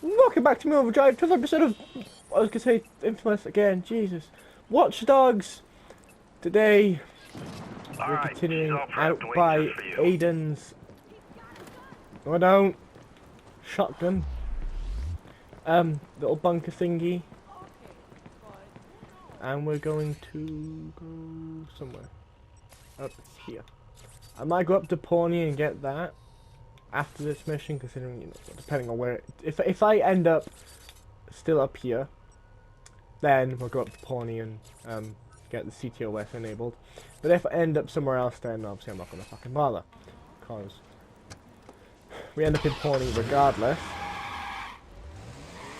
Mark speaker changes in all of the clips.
Speaker 1: Welcome back to Me Overdrive, 12th episode of, I was gonna say Infamous again, Jesus. Watch Dogs! Today, we're
Speaker 2: Alright, she's
Speaker 1: continuing
Speaker 2: all
Speaker 1: out
Speaker 2: prepped, waiting
Speaker 1: by
Speaker 2: just for you.
Speaker 1: Aiden's... No I don't. Shotgun. Little bunker thingy. And we're going to go somewhere. Up here. I might go up to Pawnee and get that after this mission, considering, you know, depending on where... If I end up still up here, then we'll go up to Pawnee and get the CTOS enabled. But if I end up somewhere else, then obviously I'm not going to fucking bother. Because we end up in Pawnee regardless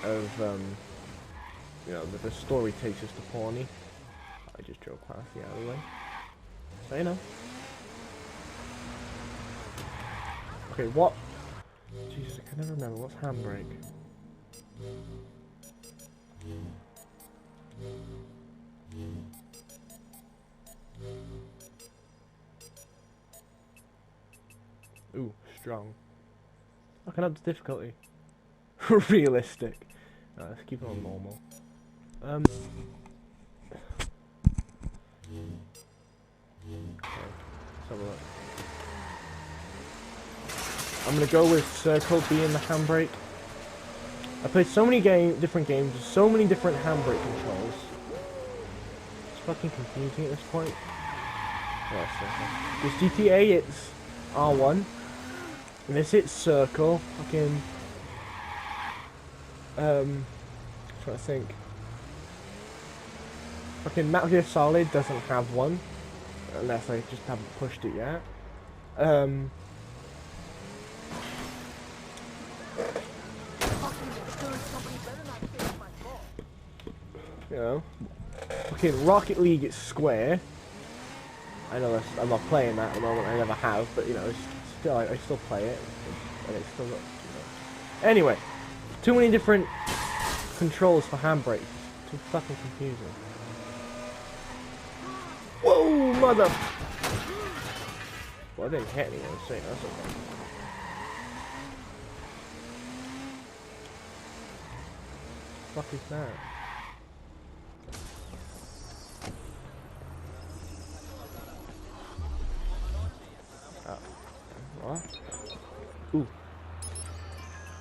Speaker 1: of, you know, the story takes us to Pawnee. I just drove past the alleyway. So, you know. Okay, what? Jesus, I can never remember. What's handbrake? Ooh, strong. I can up the difficulty. Realistic. No, let's keep it on normal. Okay, let's have a look. I'm gonna go with circle being the handbrake. I played so many different games with so many different handbrake controls. It's fucking confusing at this point. This GTA, it's R1. And this it's circle. Fucking trying to think. Fucking Metal Gear Solid doesn't have one. Unless I just haven't pushed it yet. You know. Okay, Rocket League is square. I know that's, I'm not playing that at the moment, I never have, but you know, it's still, I still play it. And it's still not, you know. Anyway, too many different controls for handbrake. Too fucking confusing. Whoa, mother! Well, I didn't hit anything, so that's okay. What the fuck is that? What? Ooh.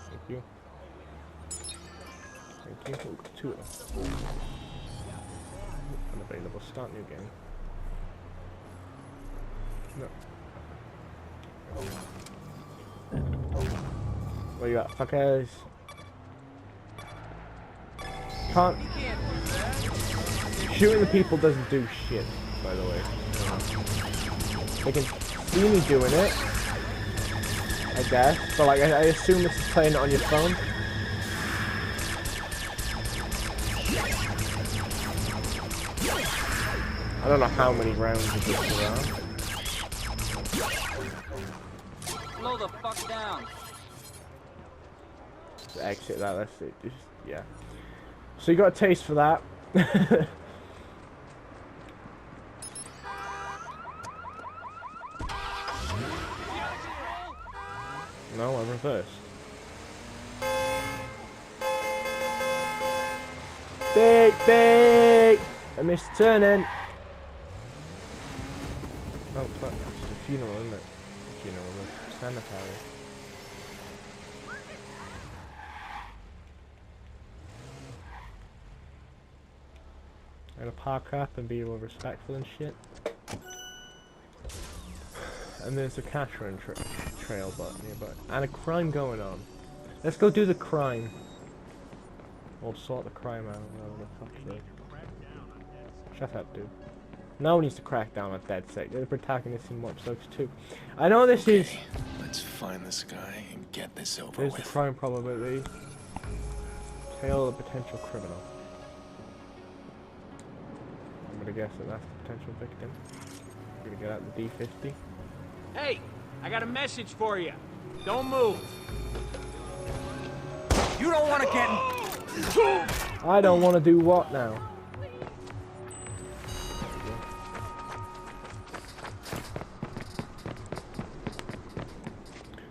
Speaker 1: Thank you. Thank you. Ooh, two of them. Unavailable. Start new game. No. What you got, fuckers? Can't. Shooting the people doesn't do shit, by the way. They can see me doing it, I guess, but like I assume it's playing it on your phone. I don't know how many rounds of this there are.
Speaker 3: Slow the fuck down.
Speaker 1: Just exit that, that's it. Just, yeah. So you got a taste for that. No, I reversed. Big! I missed turning. Oh, fuck. It's a funeral, isn't it? Funeral, the cemetery. I'm gonna park up and be all respectful and shit. And there's a cash run trail button nearby. And a crime going on. Let's go do the crime. Or sort the crime out. No, the fuck's sake. Shut up, dude. No one needs to crack down on dead sake. They're the protagonists in Watch Dogs 2. I know this is...
Speaker 4: Let's find this guy and get this over
Speaker 1: There's the
Speaker 4: with.
Speaker 1: crime probability. Tail of a potential criminal. I'm gonna guess that that's the potential victim. I'm gonna get out the D50.
Speaker 5: Hey, I got a message for you. Don't move. You don't want to get in...
Speaker 1: I don't want to do what now?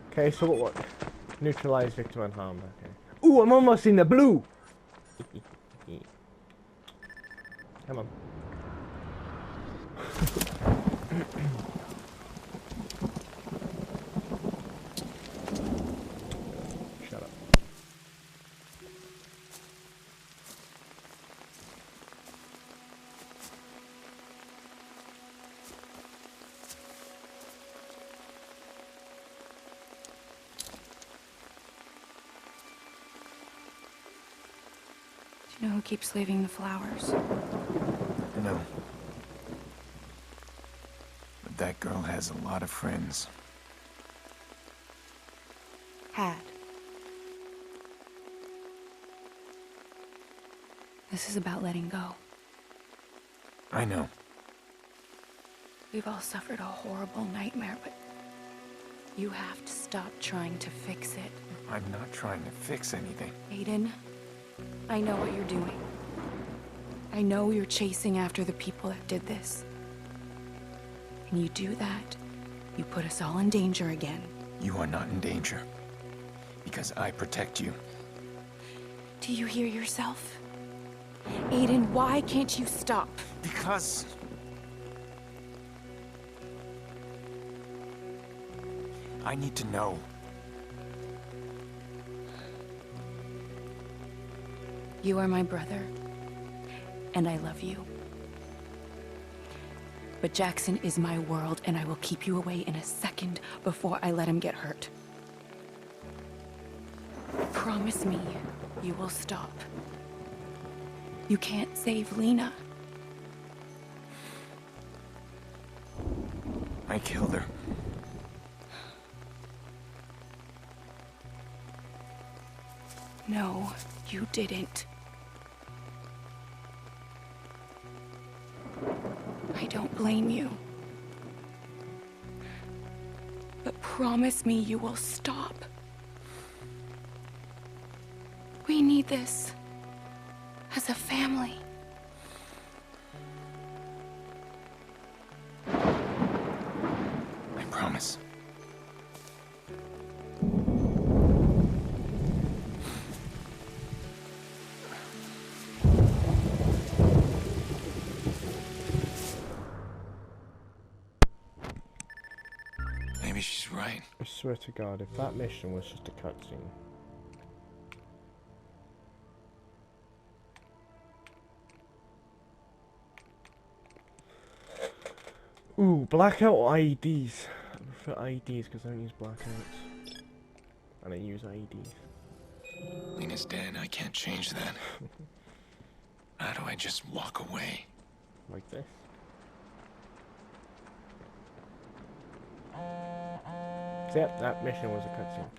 Speaker 1: Okay, so what? Neutralize victim unharmed, okay. Ooh, I'm almost in the blue. Come on. Shut up.
Speaker 2: Do you know who keeps leaving the flowers?
Speaker 4: No. But that girl has a lot of friends.
Speaker 2: Had. This is about letting go.
Speaker 4: I know.
Speaker 2: We've all suffered a horrible nightmare, but you have to stop trying to fix it.
Speaker 4: I'm not trying to fix anything.
Speaker 2: Aiden, I know what you're doing. I know you're chasing after the people that did this. And you do that, you put us all in danger again.
Speaker 4: You are not in danger. Because I protect you.
Speaker 2: Do you hear yourself? Aiden, why can't you stop?
Speaker 4: Because... I need to know.
Speaker 2: You are my brother, and I love you. But Jackson is my world, and I will keep you away in a second before I let him get hurt. Promise me you will stop. You can't save Lena.
Speaker 4: I killed her.
Speaker 2: No, you didn't. I don't blame you. But promise me you will stop. We need this as a family.
Speaker 4: I promise. Maybe she's right.
Speaker 1: I swear to God, if that mission was just a cutscene. Ooh, blackout IEDs. I prefer IEDs because I don't use blackouts. And I use IEDs.
Speaker 4: Lena's dead. I can't change that. How do I just walk away?
Speaker 1: Like this. Except that mission was a cutscene.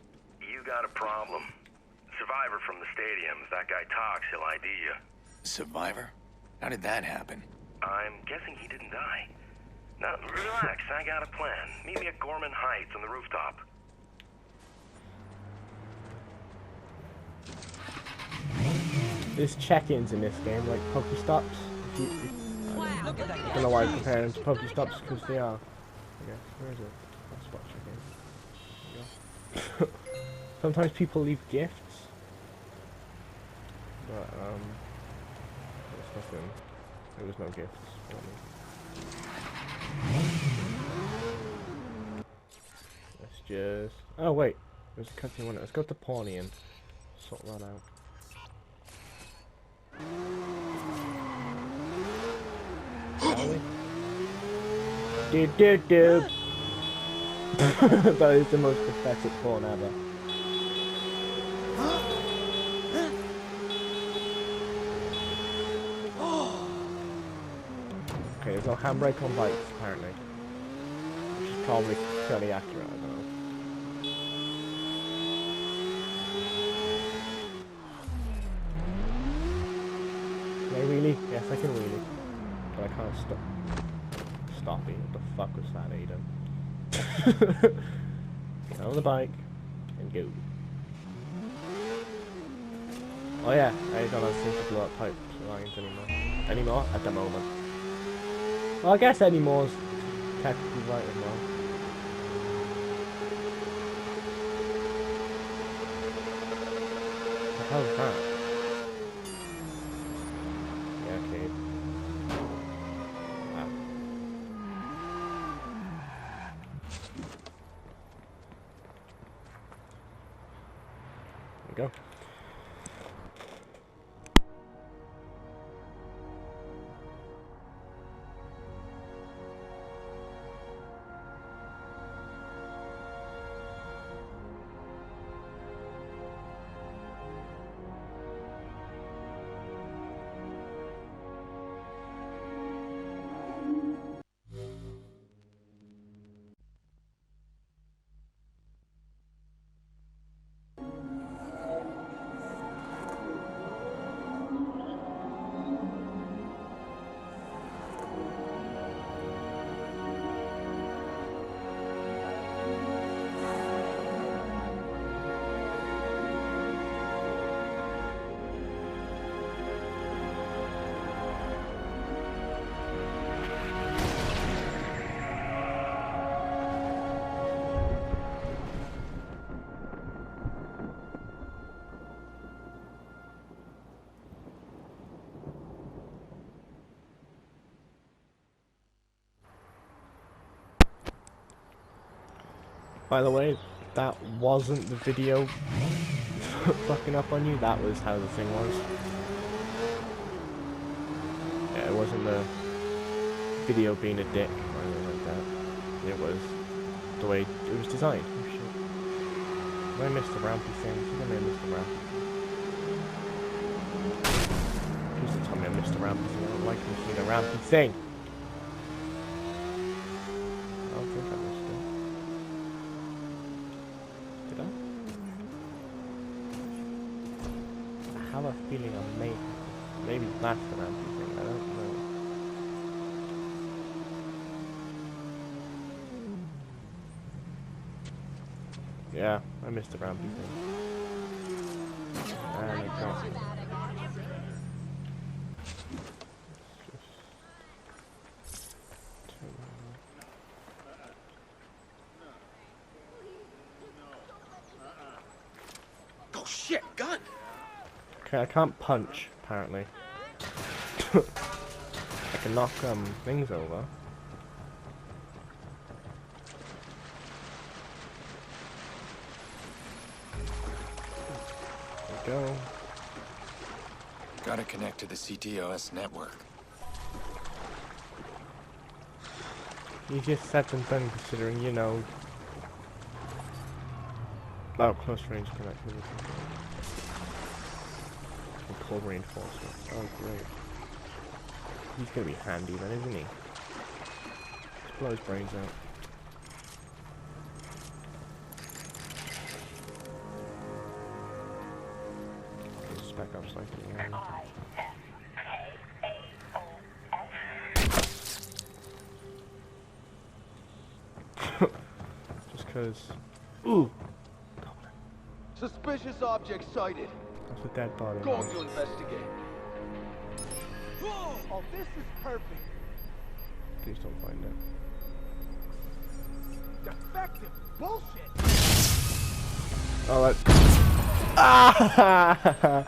Speaker 6: You got a problem. Survivor from the stadium. If that guy talks, he'll ID you.
Speaker 4: Survivor? How did that happen?
Speaker 6: I'm guessing he didn't die. Now, relax. I got a plan. Meet me at Gorman Heights on the rooftop.
Speaker 1: There's check-ins in this game, like Pokestops. I don't know why I compare them to Pokestops, because they are. I guess. Where is it? Let's watch again. Sometimes people leave gifts. But, there's nothing. There was no gifts for me. Let's just... Oh, wait. There's a cutscene one. Let's go to Pawnee and sort that out. Do do do. That is the most pathetic porn ever. Okay, there's no handbrake on bikes apparently, which is probably fairly accurate. I don't know. Can I really? Yes, I can really. But I can't stop. Stopping. What the fuck was that, Aiden? Get on the bike and go. Oh yeah, I don't have to blow up pipe lines anymore. Anymore at the moment. Well, I guess anymore's technically right as well. hell's that? Yeah, okay. Ah. There we go. By the way, that wasn't the video fucking up on you, that was how the thing was. Yeah, it wasn't the video being a dick or anything like that. It was the way it was designed. Oh shit. Did I miss the rampy thing? I think I may have missed the rampy thing. Please don't tell me I missed the rampy thing. I don't like missing the rampy thing. I don't think I missed it. Did I? I have a feeling I may. Maybe that's the rampy thing. I don't know. Yeah, I missed the rampy thing. And I can't.
Speaker 4: Oh shit, gun!
Speaker 1: Okay, I can't punch, apparently. I can knock things over. There we go.
Speaker 4: Gotta connect to the CTOS network.
Speaker 1: Easiest said than done, considering, you know. Oh, close range connectivity. And cold reinforcements. Oh, great. He's gonna be handy then, isn't he? Let's blow his brains out. Spec up slightly. Just cause. Ooh! Goblin.
Speaker 7: Suspicious object sighted.
Speaker 1: That's a dead body.
Speaker 7: Go to investigate. Oh, this is perfect.
Speaker 1: Please don't find it.
Speaker 7: Defective bullshit.
Speaker 1: Oh, that. Ah!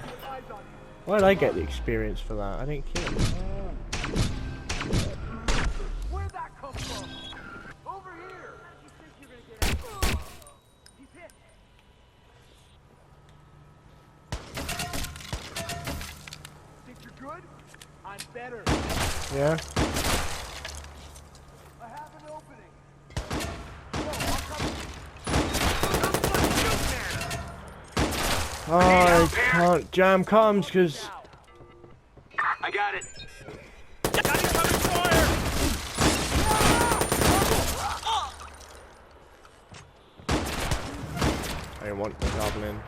Speaker 1: Why did I get the experience for that? I didn't kill him.
Speaker 7: Where'd that come from? Over here. You think you're gonna get out? He's hit. Think you're good? I'm better.
Speaker 1: Yeah?
Speaker 7: I have an opening.
Speaker 1: Oh, I can't jam comms because.
Speaker 5: I got it.
Speaker 1: I want the goblin.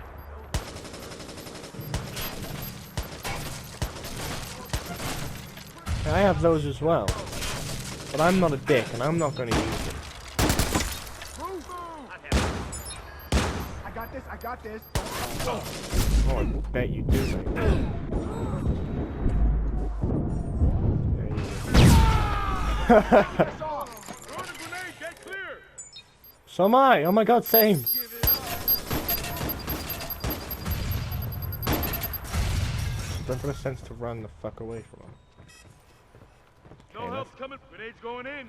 Speaker 1: I have those as well. But I'm not a dick and I'm not going to use them.
Speaker 7: I got this.
Speaker 1: Oh, I bet you do. So am I. Oh my god, same. I've got a sense to run the fuck away from him.
Speaker 7: No
Speaker 1: Okay,
Speaker 7: help coming. Grenades going in.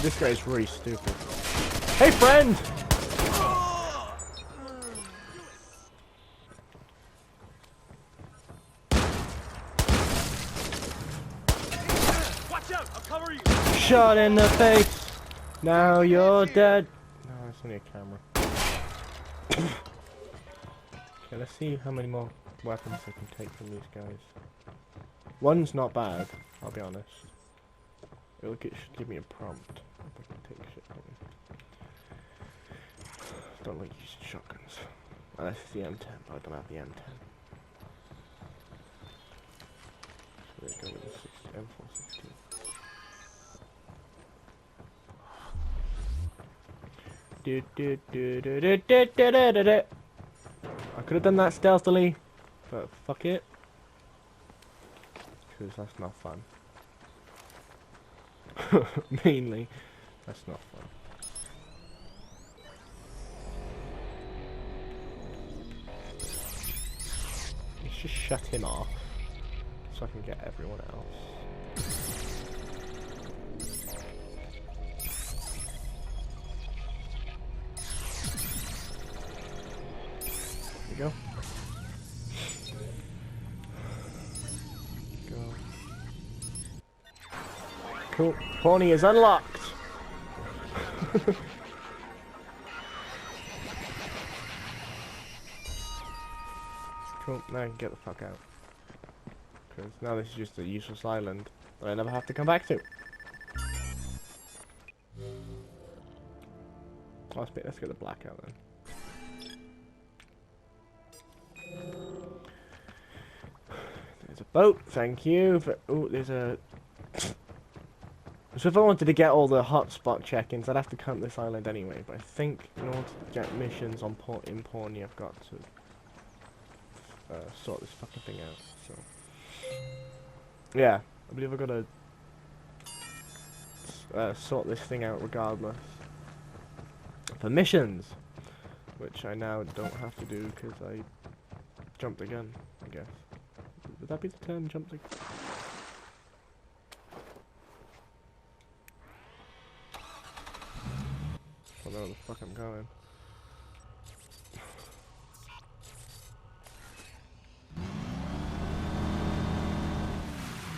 Speaker 1: This guy is really stupid. Hey, friend!
Speaker 7: Watch out! I'll cover you.
Speaker 1: Shot in the face! Now you're dead! No, it's only a camera. Okay, let's see how many more weapons I can take from these guys. One's not bad, I'll be honest. It'll should give me a prompt if I can take shit from them. Don't like using shotguns. Unless it's the M10, but I don't have the M10. So there you go with the M416. I could have done that stealthily, but fuck it. Because that's not fun. Mainly, that's not fun. Let's just shut him off, so I can get everyone else. There we go. Go. Cool. Pony is unlocked. Cool. Now I can get the fuck out. Because now this is just a useless island that I never have to come back to. Let's get the blackout then. There's a boat. Thank you. Oh, there's a. So if I wanted to get all the hotspot check-ins, I'd have to count this island anyway. But I think in order to get missions on in Pawnee, I've got to sort this fucking thing out. So yeah, I believe I've got to sort this thing out regardless. For missions, which I now don't have to do because I jumped again. I guess. Would that be the term? Jumped again? I don't know where the fuck I'm going.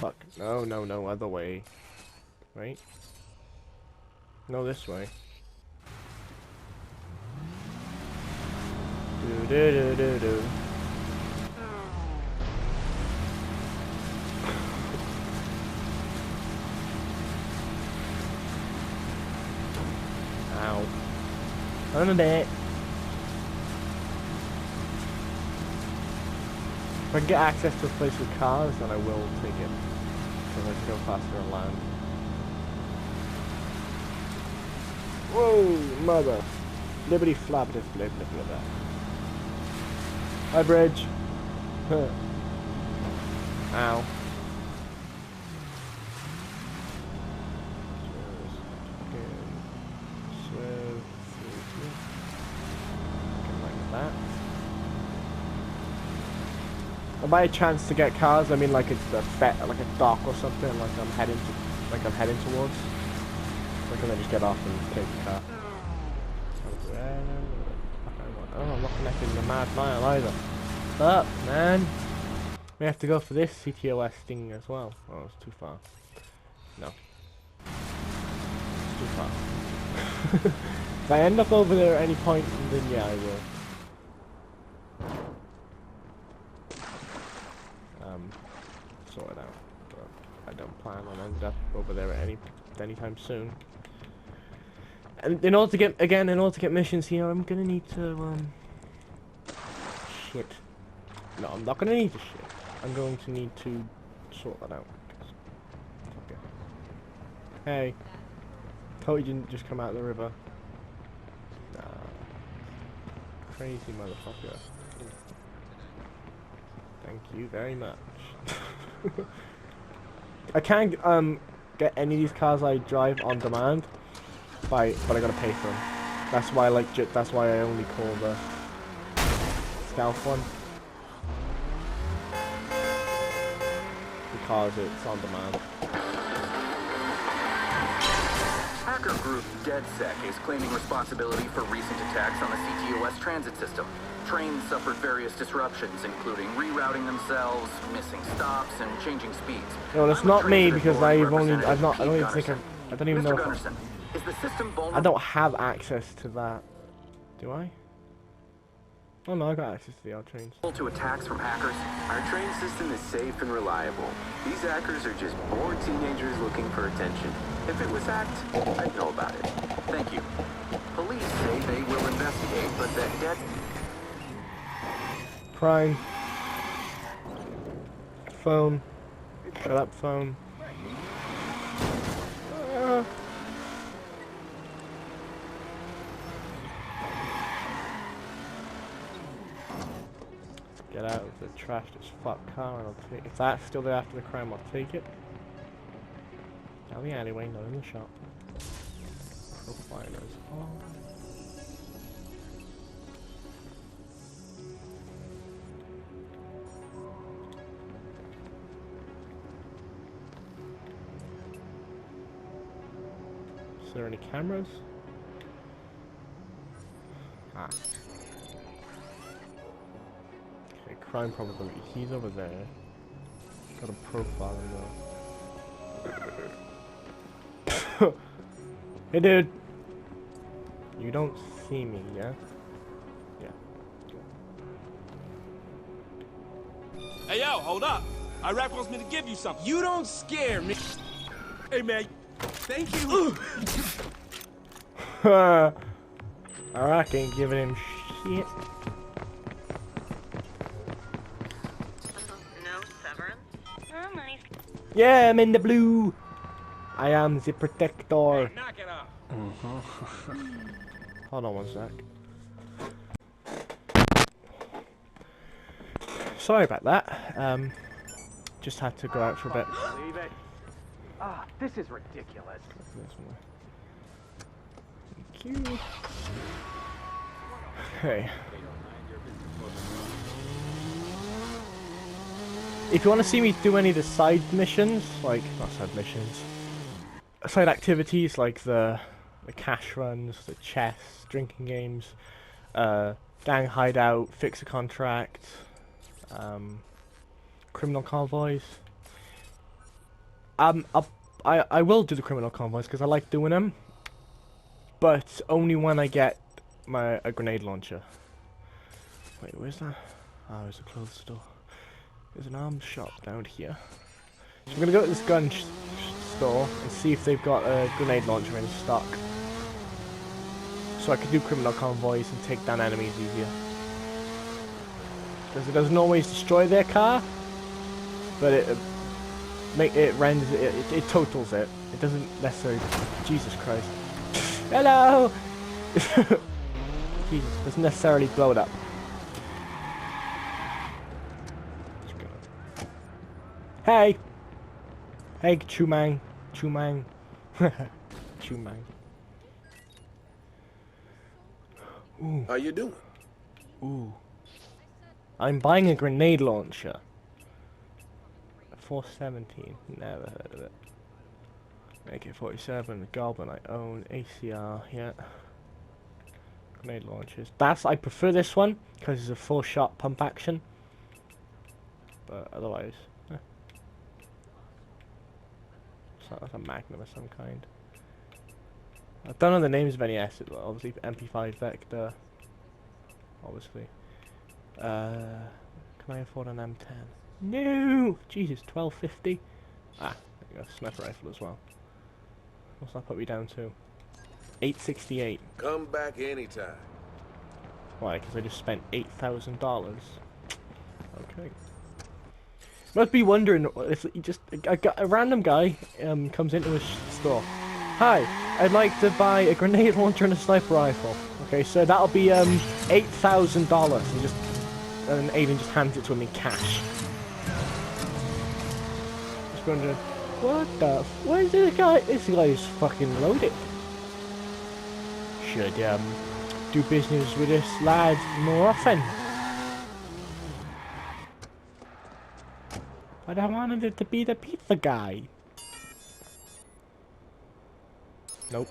Speaker 1: Fuck. No, no, no, other way. Right? No, this way. Do do do do do. Ow. On a bit. If I can get access to a place with cars, then I will take it. So I can go faster on land. Whoa, mother. Liberty flab this blip blip blip. Hi, bridge. Huh. Ow. And by a chance to get cars, I mean like it's like a dock or something, like I'm heading towards. So I can then just get off and take the car. Oh, I'm not connected to the Mad Mile either. But man, we have to go for this CTOS thing as well. Oh, it's too far. No, it's too far. If I end up over there at any point, then yeah, I will. Sort it out, but I don't plan on ending up over there at any time soon. And in order to get missions here, I'm gonna need to shit. No, I'm not gonna need to shit. I'm going to need to sort that out. Okay. Hey, Cody didn't just come out of the river. Nah. Crazy motherfucker. Thank you very much. I can get any of these cars I drive on demand, but I gotta pay for them. That's why I like. That's why I only call the Stealth one, because it's on demand.
Speaker 8: Hacker group DedSec is claiming responsibility for recent attacks on the CTOS transit system. Trains suffered various disruptions, including rerouting themselves, missing stops, and changing speeds.
Speaker 1: No, it's
Speaker 8: I'm
Speaker 1: not
Speaker 8: a
Speaker 1: me
Speaker 8: transit
Speaker 1: because
Speaker 8: authority
Speaker 1: I don't even
Speaker 8: representative
Speaker 1: think
Speaker 8: Pete
Speaker 1: I don't even
Speaker 8: Mr.
Speaker 1: know.
Speaker 8: Gunnarsson, is the system
Speaker 1: I
Speaker 8: vulnerable
Speaker 1: don't have access to that. Do I? Oh no, I got access to the old trains.
Speaker 8: to attacks from hackers?
Speaker 9: Our train system is safe and reliable. These hackers are just bored teenagers looking for attention. If it was hacked, I'd know about it.
Speaker 8: Thank you. Police say they will investigate, but that Dead...
Speaker 1: Crime. Phone. Shut up, phone. Get out of the trashed as fuck car and I'll take it. If that's still there after the crime, I'll take it. Down the alleyway, not in the shop. Profilers on. Is there any cameras? Ah. Okay, crime probability. He's over there. Got a profile in there. Hey dude! You don't see me, yeah? Yeah.
Speaker 5: Hey, yo, hold up. Iraq wants me to give you something. You don't scare me. Hey, man. Thank you.
Speaker 1: Alright, ain't giving him shit.
Speaker 10: No severance? Oh, nice.
Speaker 1: Yeah, I'm in the blue! I am the protector.
Speaker 5: Hey, knock it off.
Speaker 1: Hold on one sec. Sorry about that. Just had to go out for a bit.
Speaker 7: Leave it. Ah, this is ridiculous.
Speaker 1: Thank you. Okay. If you want to see me do any of the side missions, like, not side missions, side activities like the cash runs, the chess, drinking games, gang hideout, fix a contract, criminal convoys. I will do the criminal convoys because I like doing them, but only when I get a grenade launcher. Wait, where's that? Oh, there's a clothes store. There's an arms shop down here. So I'm gonna go to this gun store and see if they've got a grenade launcher in stock, so I can do criminal convoys and take down enemies easier. Because it doesn't always destroy their car, but it renders it totals it. It doesn't necessarily. Jesus Christ! Hello. Jesus, doesn't necessarily blow it up. Hey! Hey, Chumang. Chumang. Chumang. Ooh.
Speaker 11: How you doing?
Speaker 1: Ooh. I'm buying a grenade launcher. 417. Never heard of it. AK-47, Goblin I own, ACR, yeah. Grenade launchers. I prefer this one because it's a full shot pump action. But otherwise, it's not like a Magnum of some kind. I don't know the names of any assets, but obviously MP5 Vector. Obviously. Can I afford an M10? No! Jesus, 1250. Ah, there you go, sniper rifle as well. What's that put me down to? 868.
Speaker 11: Come back anytime.
Speaker 1: Why? Because I just spent $8,000. Okay. Must be wondering if you just a random guy comes into a store. Hi, I'd like to buy a grenade launcher and a sniper rifle. Okay, so that'll be $8,000. And Aiden just hands it to him in cash. Just wondering, What the? Why is this guy? This guy's fucking loaded. Should do business with this lad more often. But I wanted it to be the pizza guy. Nope.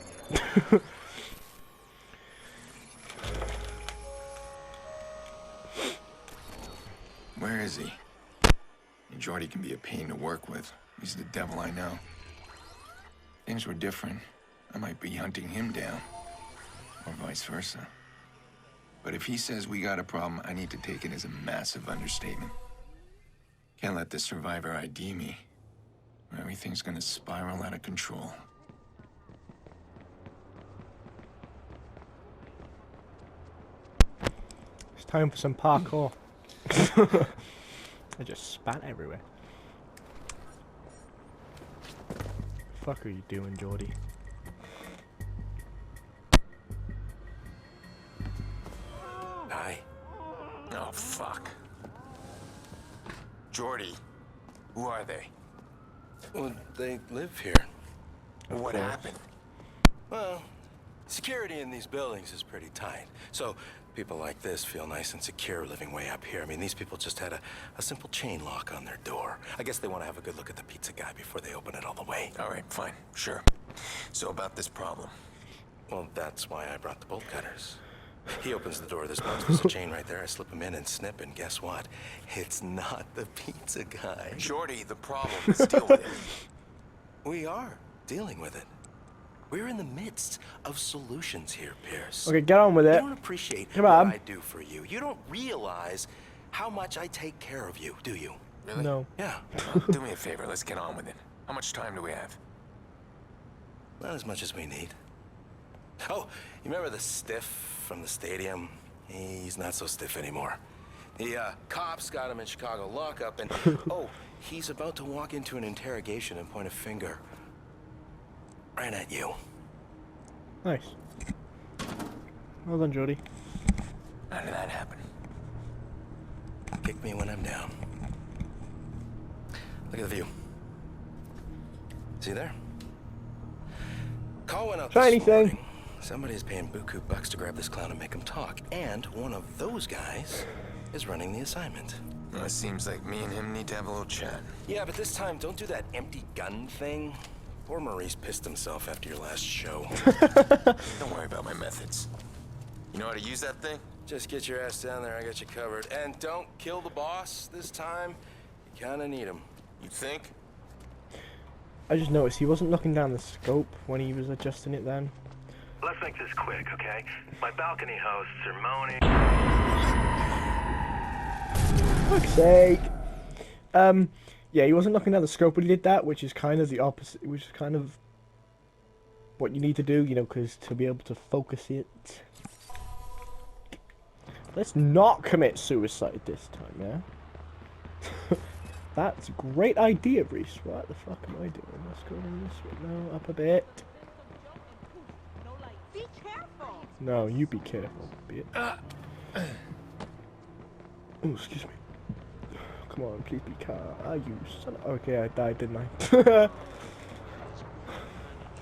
Speaker 4: Where is he? Jordy can be a pain to work with. He's the devil I know. Things were different. I might be hunting him down. Or vice versa. But if he says we got a problem, I need to take it as a massive understatement. Can't let the survivor ID me. Or everything's gonna spiral out of control.
Speaker 1: It's time for some parkour. I just spat everywhere. Fuck are you doing, Jordy?
Speaker 4: Hi. Oh, fuck. Jordy, who are they?
Speaker 11: Well, they live here.
Speaker 4: What happened?
Speaker 11: Well, security in these buildings is pretty tight. So people like this feel nice and secure living way up here. I mean, these people just had a simple chain lock on their door. I guess they want to have a good look at the pizza guy before they open it all the way.
Speaker 4: All right, fine, sure. So about this problem.
Speaker 11: Well, that's why I brought the bolt cutters. He opens the door, there's a chain right there. I slip him in and snip, and guess what? It's not the pizza guy.
Speaker 4: Jordy, the problem is deal with it.
Speaker 11: We are dealing with it. We're in the midst of solutions here, Pierce.
Speaker 1: Okay, get on with it.
Speaker 11: You don't appreciate
Speaker 1: Come
Speaker 11: what
Speaker 1: on.
Speaker 11: I do for you. You don't realize how much I take care of you, do you?
Speaker 4: Really?
Speaker 1: No.
Speaker 11: Yeah.
Speaker 4: Well, do me a favor, let's get on with it. How much time do we have?
Speaker 11: Not as much as we need. Oh, you remember the stiff from the stadium? He's not so stiff anymore. The cops got him in Chicago lockup, and oh, he's about to walk into an interrogation and point a finger right at you.
Speaker 1: Nice. Well done, Jordy.
Speaker 4: How did that happen?
Speaker 11: Kick me when I'm down. Look at the view. See there? Call went out
Speaker 1: Try
Speaker 11: this
Speaker 1: anything.
Speaker 11: morning. Somebody's paying buku bucks to grab this clown and make him talk. And one of those guys is running the assignment.
Speaker 4: Well, it seems like me and him need to have a little chat.
Speaker 11: Yeah, but this time, don't do that empty gun thing. Poor Maurice pissed himself after your last show.
Speaker 4: Don't worry about my methods. You know how to use that thing?
Speaker 11: Just get your ass down there, I got you covered. And don't kill the boss this time. You kinda need him.
Speaker 4: You think?
Speaker 1: I just noticed he wasn't looking down the scope when he was adjusting it then.
Speaker 6: Let's make this quick, okay? My balcony hosts are moaning.
Speaker 1: Fuck's sake. Yeah, he wasn't looking down the scope when he did that, which is kind of the opposite, which is kind of what you need to do, you know, because to be able to focus it. Let's not commit suicide this time, yeah? That's a great idea, Reese. What the fuck am I doing? Let's go in this way. No, up a bit.
Speaker 7: Be careful.
Speaker 1: No, you be careful, bitch. Oh, excuse me. Come on, please be calm. Ah, you son of... Okay, I died, didn't I?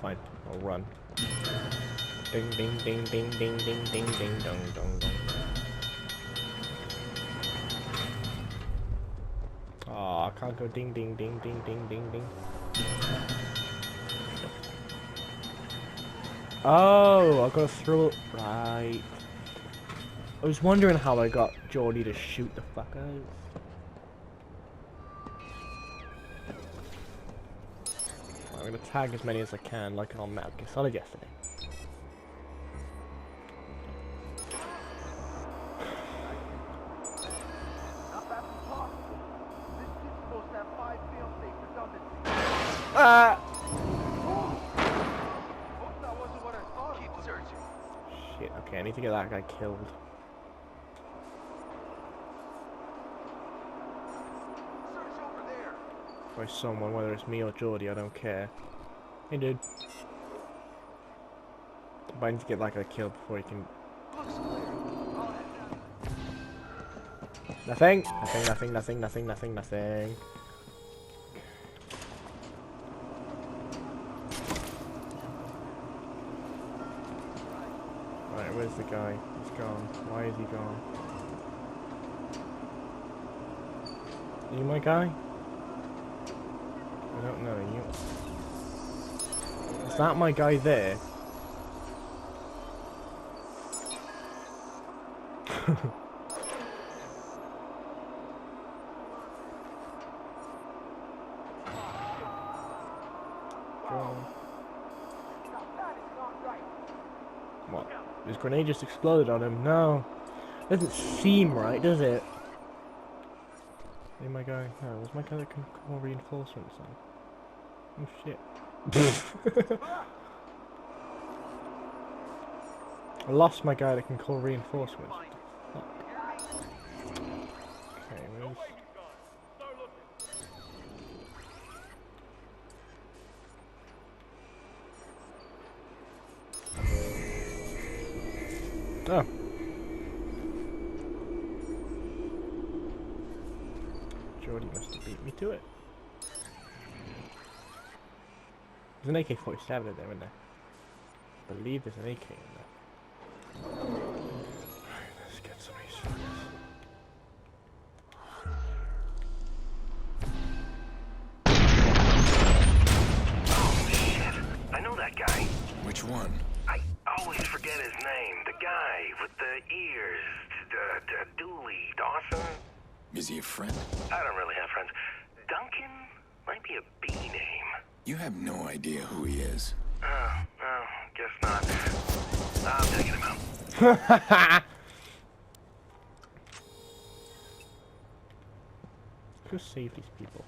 Speaker 1: Fine, I'll run. Ding, ding, ding, ding, ding, ding, ding, ding, dong, dong, dong. Aw, I can't go ding, ding, ding, ding, ding, ding, ding. Oh, I gotta throw it. Right. I was wondering how I got Jordy to shoot the fuck out. I'm gonna tag as many as I can, like on Metal Gear Solid yesterday. Shit, okay, I need to get that guy killed. By someone, whether it's me or Jordy, I don't care. Hey, dude. But I need to get that guy killed before he can... Nothing! Nothing, nothing, nothing, nothing, nothing, nothing. Right, where's the guy? He's gone. Why is he gone? Are you my guy? I don't know. You. Is that my guy there? What? His grenade just exploded on him? No. Doesn't seem right, does it? Hey, my guy. No, where's my guy that can call reinforcements on? Oh shit. I lost my guy that can call reinforcements. Fuck. Okay, where's... Oh. Jordy must have beat me to it. There's an AK-47 in there, isn't there? I believe there's an AK in there. Alright, let's get some
Speaker 6: Oh shit! I know that guy.
Speaker 4: Which one?
Speaker 6: I always forget his name. The guy with the ears. Dooley Dawson.
Speaker 4: Is he a friend?
Speaker 6: I don't really have friends. Duncan might be a B name.
Speaker 4: You have no idea who he is.
Speaker 6: Oh, guess not. I'm taking him out.
Speaker 1: Just save these people.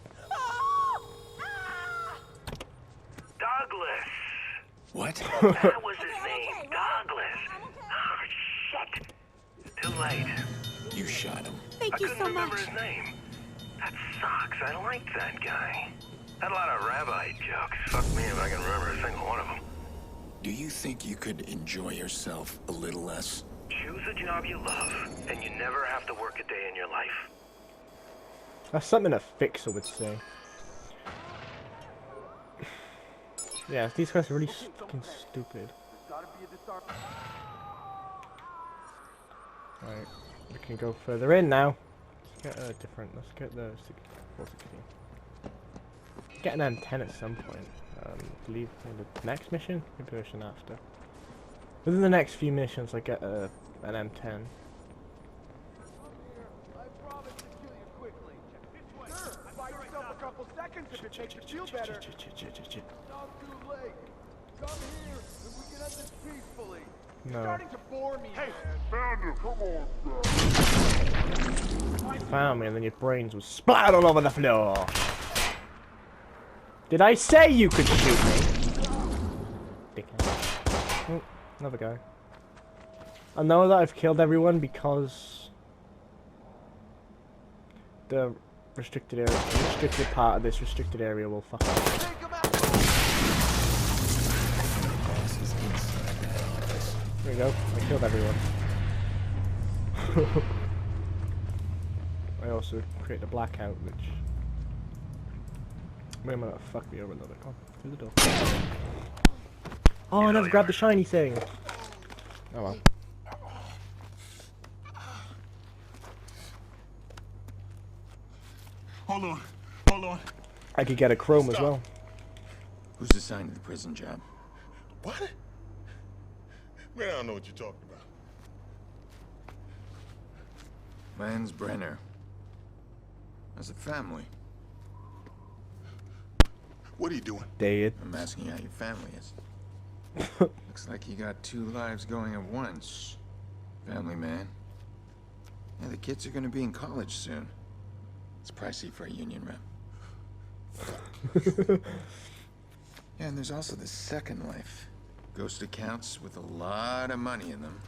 Speaker 6: Douglas!
Speaker 4: What?
Speaker 6: That was his name, Douglas. Oh, shit. It's too late.
Speaker 4: You shot him.
Speaker 6: I couldn't remember his name. That sucks. I liked that guy. Had a lot of rabbi jokes. Fuck me if I can remember a single one of them.
Speaker 4: Do you think you could enjoy yourself a little less?
Speaker 6: Choose a job you love, and you never have to work a day in your life.
Speaker 1: That's something a fixer would say. Yeah, these guys are really fucking stupid. Right, we can go further in now. Let's get a different. Let's get the 416. Get an M10 at some point. I believe in the next mission, maybe the mission after. Within the next few missions, I get an M10. No.
Speaker 7: Hey, found him. Come on.
Speaker 1: Found me, and then your brains will splat all over the floor. Did I say you could shoot me? Dickhead. Oh, another guy. I know that I've killed everyone because the restricted part of this restricted area will fuck up. There we go. I killed everyone. I also created a blackout, which may not fuck me over another. Come on, through the door. Oh, I never grabbed the shiny thing. Oh well.
Speaker 5: Hold on.
Speaker 1: I could get a chrome as well.
Speaker 4: Who's assigned to the prison job?
Speaker 5: What? Man, I don't know what you're talking about.
Speaker 4: Lance Brenner. As a family.
Speaker 5: What are you doing?
Speaker 1: Dead.
Speaker 4: I'm asking how your family is. Looks like you got two lives going at once. Family man. Yeah, the kids are gonna be in college soon. It's pricey for a union rep. Yeah, and there's also the second life. Ghost accounts with a lot of money in them.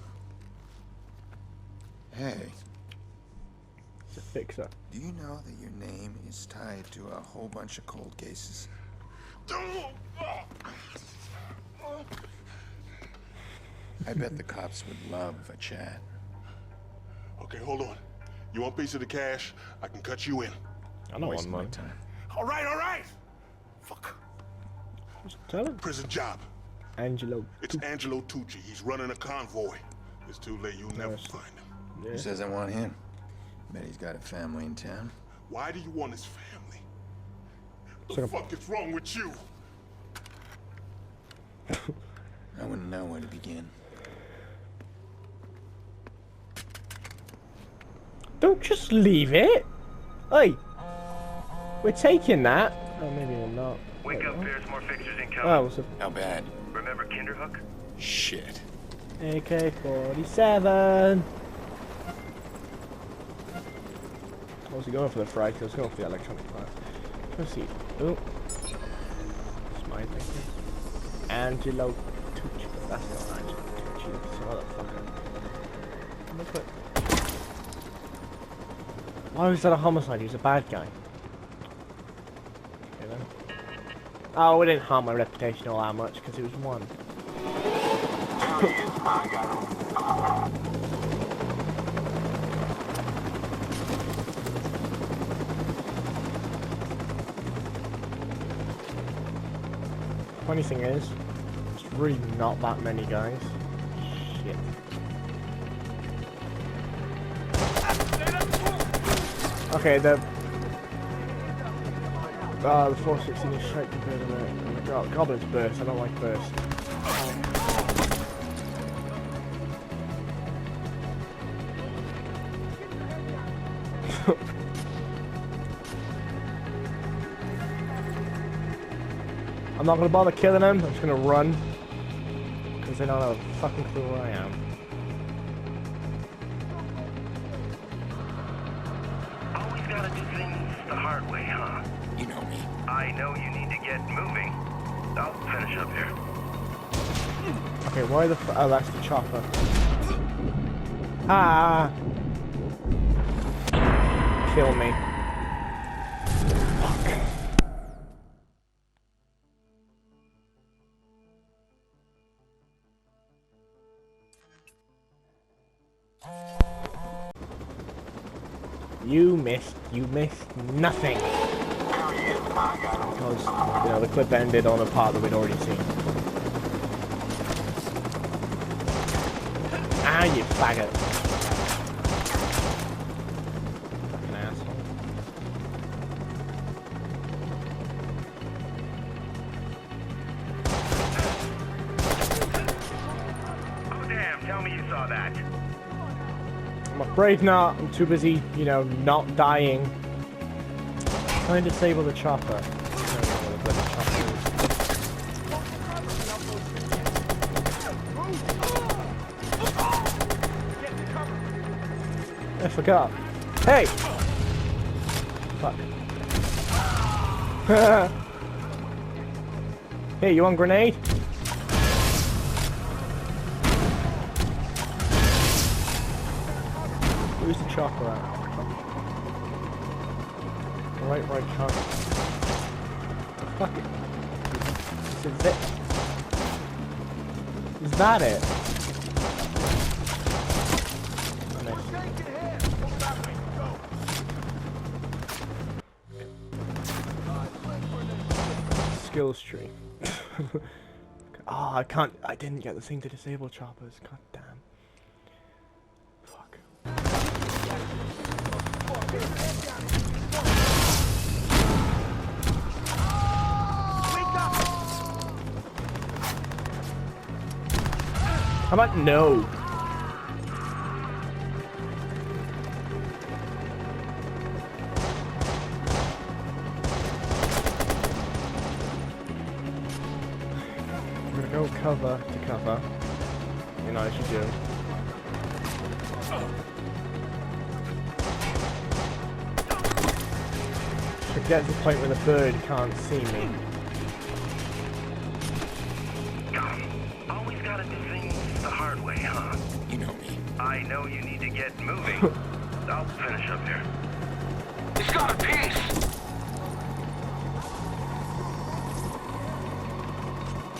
Speaker 4: Hey.
Speaker 1: It's a fixer.
Speaker 4: Do you know that your name is tied to a whole bunch of cold cases? I bet the cops would love a chat.
Speaker 5: Okay, hold on. You want a piece of the cash? I can cut you in.
Speaker 1: I don't
Speaker 4: Waste
Speaker 1: want
Speaker 4: my
Speaker 1: mine.
Speaker 4: time.
Speaker 5: All right. Fuck.
Speaker 1: Just tell him.
Speaker 5: Prison job.
Speaker 1: Angelo.
Speaker 5: It's Angelo Tucci. He's running a convoy. It's too late. You'll never find him.
Speaker 4: Who says I want him? Bet he's got a family in town.
Speaker 5: Why do you want his family? What the fuck is wrong with you?
Speaker 4: I wouldn't know where to begin.
Speaker 1: Don't just leave it. Hey, we're taking that. Oh, maybe we're not.
Speaker 6: Wake up, Pierce. More fixtures incoming.
Speaker 1: Oh, what's up?
Speaker 4: How bad?
Speaker 6: Remember Kinderhook?
Speaker 4: Shit.
Speaker 1: AK-47. I was going for the frag, I was going for the electronic part. Let's see. Oh. It's my thing. Angelo Tucci. That's not Angelo Tucci. That's some motherfucker. Look at. Why was that a homicide? He was a bad guy. Okay then. Oh, it didn't harm my reputation all that much because it was one. Funny thing is, it's really not that many guys. Shit. Okay, the 416 is straight compared to the Goblin's burst. I don't like burst. I'm not gonna bother killing them, I'm just gonna run. Because they don't have a fucking clue where I am.
Speaker 6: Always gotta do things the hard way, huh?
Speaker 4: You know me.
Speaker 6: I know you need to get moving. I'll finish up here.
Speaker 1: Okay, why the oh, that's the chopper. Ah! Kill me. Fuck. You missed nothing. Because, you know, the clip ended on a part that we'd already seen. Ah, you faggot. Fucking asshole.
Speaker 6: Oh damn, tell me you saw that.
Speaker 1: I'm afraid not. I'm too busy, you know, not dying. Trying to disable the chopper. I don't know where the bloody chopper is. I forgot. Hey! Fuck. Hey, you want grenade? Where's the chopper at? Right, can't. Fuck it. Is that it? Skills tree. Oh, I didn't get the thing to disable choppers. God damn. Fuck. How about no? I'm gonna go cover to cover. You know, as you do. Forget the point where the bird can't see me.
Speaker 6: Always gotta do things the hard way, huh?
Speaker 4: You know me.
Speaker 6: I know you need to get moving. I'll finish up here.
Speaker 7: He's got a piece!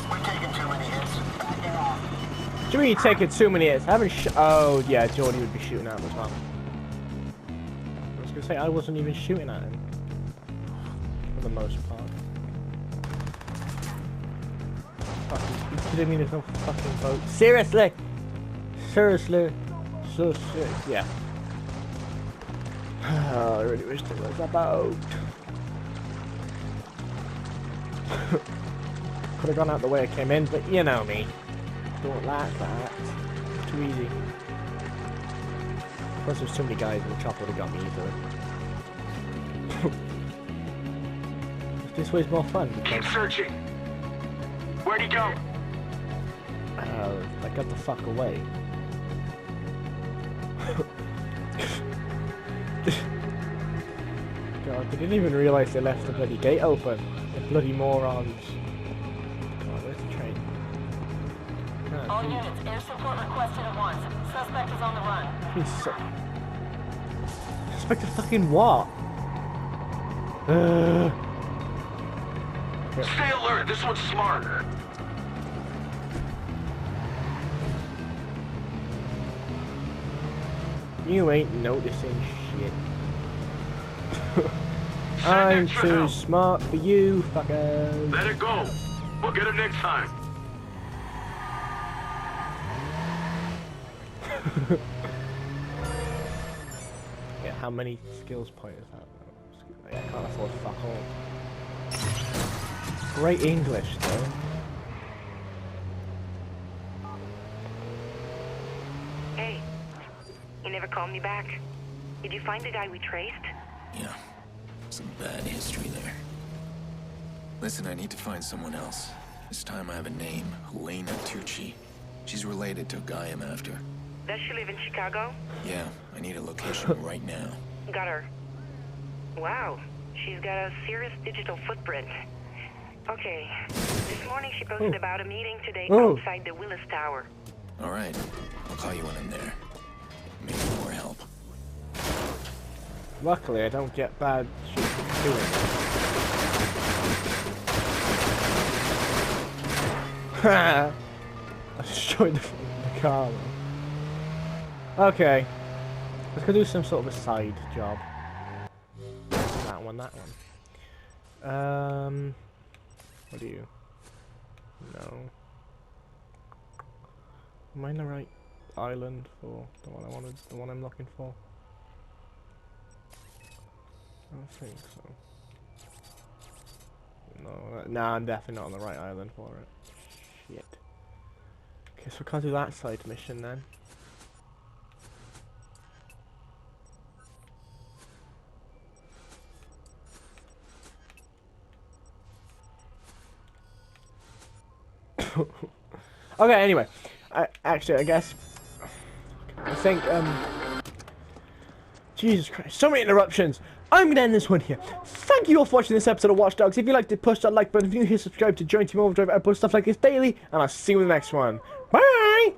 Speaker 6: We're taking too many hits. Backing off.
Speaker 1: What do you mean you're taking too many hits? I haven't oh, yeah, Jordy would be shooting at him as well. I was gonna say, I wasn't even shooting at him. For the most part. Fuck, you kidding me? There's no fucking boat. Seriously! seriously. So sick. Yeah. I really wish there was a boat. Could have gone out the way I came in, but you know me. Don't like that. It's too easy. Plus there's too many guys and the chopper would have got me easily. This way's more fun.
Speaker 6: Keep searching. Where'd he go?
Speaker 1: I got the fuck away. God, they didn't even realise they left the bloody gate open. The bloody morons. God, where's the train?
Speaker 10: All units, air support requested at once. Suspect is on the run.
Speaker 1: Suspect of fucking what?
Speaker 6: Stay alert. This one's smart.
Speaker 1: You ain't noticing shit. I'm too smart for you, fuckers.
Speaker 6: Let it go. We'll get him next time.
Speaker 1: Yeah, how many skills points is that? I can't afford fuck all. Great English, though.
Speaker 10: Hey, you never called me back. Did you find the guy we traced?
Speaker 4: Yeah, some bad history there. Listen, I need to find someone else. This time I have a name, Helena Tucci. She's related to a guy I'm after.
Speaker 10: Does she live in Chicago?
Speaker 4: Yeah, I need a location right now.
Speaker 10: Got her. Wow, she's got a serious digital footprint. Okay, this morning she posted about a meeting today outside the Willis Tower.
Speaker 4: All right, I'll call you when I'm there. Maybe more help.
Speaker 1: Luckily, I don't get bad shit from doing it. I destroyed the car. Okay, let's go do some sort of a side job. That one. What do you? No. Am I in the right island for the one I wanted? The one I'm looking for? I don't think so. No, nah, I'm definitely not on the right island for it. Shit. Okay, so we can't do that side mission then. Okay, anyway. Actually, I guess... I think, Jesus Christ, so many interruptions! I'm gonna end this one here. Thank you all for watching this episode of Watch Dogs. If you liked it, push that like button. If you're new here, subscribe to join Team Overdrive. I post stuff like this daily, and I'll see you in the next one. Bye!